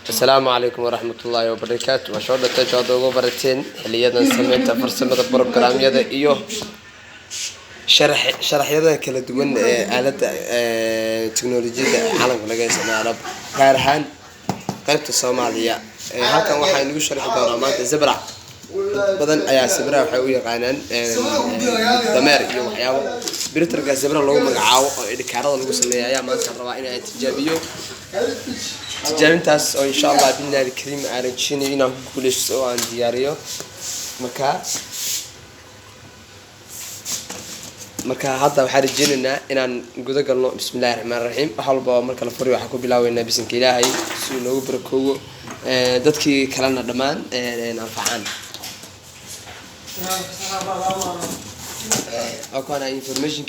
السلام عليكم ورحمة الله وبركاته. ما شاء الله تجادوا برتين اللي يدنا سميتها فرصة برنامج يدا إيوه شرح يدا كلا دوين آلات تكنولوجيا عالم كله جالس نعرف كارهان قيمة الصومالية هكذا واحد نقول شرح برنامج زبرة بدن أي زبرة وحوي قانون دمار يوم حياة بريترجع زبرة لو مقعاو إذا كارد لو سمي يا ما سروا إنه تجابيو تجابين إن شاء الله بالله الكريم أرجعني إنه كل شيء عن دياريو marka hadda waxa rajeenayna inaan gudo galno bismillaahir rahmaanir rahiim waxa walba marka la furiyo waxa ku bilaawayna bisinka ilaahay si uu noogu barakoobo dadkii kalena dhamaan anfacaan akona information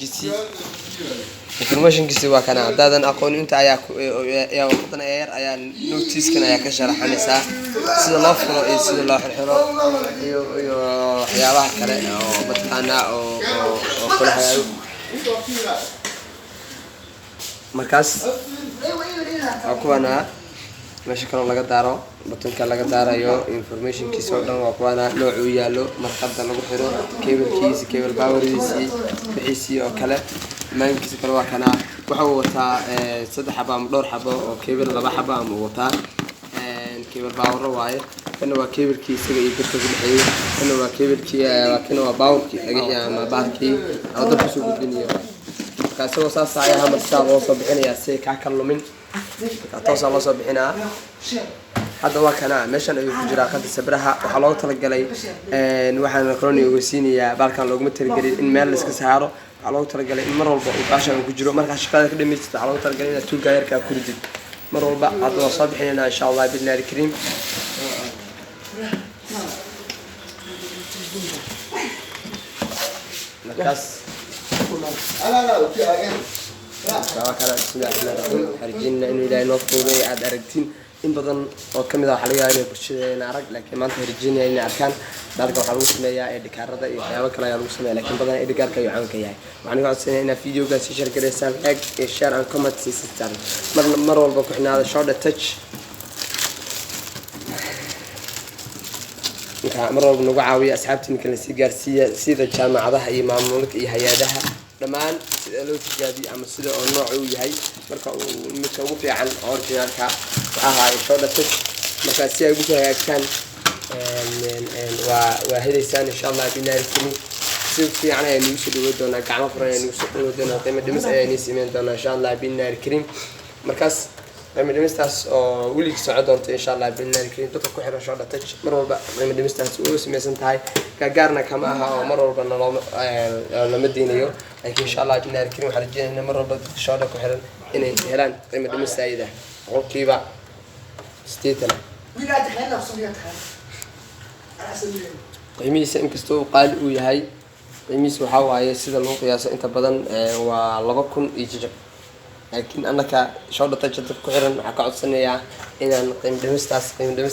kiisi waa kana hadadan aqoon inta ayaa waqtan yar ayaa notice kan ayaa ka sharaxanaysa sida loo furo iyo sida loo xirxiro iyo waxyaabaha kale oo badana oo kala hayo markaas akwana meesha kale laga daaro batanka laga daarayo information kiisa oo dhan waa kuwana nooc uu yaalo marqada lagu xiro cable powerkiisi bixisi oo kale maankiisa kale waa kana waxa uu wataa 3 xabo ama 2 xabo oo cable 2 xabo ama wataa cable power waaye kana waa cable-kiisa iyo birta ku dhexeeyo kana waa cable-kii waa power-kii dhagaxii ama baarkii oo dabka soo gudbinayo kaasoo saasaya hamar saa loo soo bixinaya si ka kallumin taas loo soo bixinaa hadda waa kana meeshan ay ku jiraan qada sabraha waxa loo talagalay waxaan aqooni ugu siinayaa balkan looguma talagalay in meel la iska saaro waxa loo talagalay in mar walba uu baashan ku jiro marka shaqada ka dhameysata waxa loo talagalay in tuulka yarka ku ridid mar walba hadda soo bixinayna insha Allah billahi kareem markaas كان سلاح حرجينا إنه إلى نوفوري عاد أرجتين إن بدن أو كم إذا حليا إنه بشيء نعرق لكن ما تهرجينا إنه أركان دارك وحلوس ميا إدكار هذا يحيى كلا يلوس ميا لكن بدن إدكار كي يعمل كياه وعني قاعد سنة هنا فيديو قاعد يشارك رسالة إك شير عن كومنت سيستم مرة والبا إحنا هذا شورت تاتش مرة بنوع عاوي أصحابتي مثل السيجار سيدا الجامعة هذا هي معمولك هي هذا dhamaan sida loo tijaabiyo ama sida oo nooc uu yahay marka uu midka ugu fiican originalka waxa ay soo dhashay marka si ay ugu hagaagtaan waa helaysan insha Allah billahi kini si fiican ay nagu soo dhawo doona gacmo furan ay nagu soo dhawo doona qiimo dhimis ay ni sameyn doona insha Allah billahi kareem markaas qiimo dhimistaas oo wili socod doonto insha Allah billahi kareem dadka ku xiran soo dhashay mar walba qiimo dhimistaas uu sameeysan tahay gaarna kama aha oo mar walba lama diinayo لكن إن شاء الله جينا الكريم حرجينا مرة بدك شهادة كحرن إن هلان قيمة دم السعيدة عقلي بقى استيتنا قيمي سئم كستو قال ويا هاي قيمي سوحوا هاي السيدة اللي قياس أنت بدن ولغكم يجيب لكن أنا كشهادة تجد كحرن حكى عصني إن قيمة دم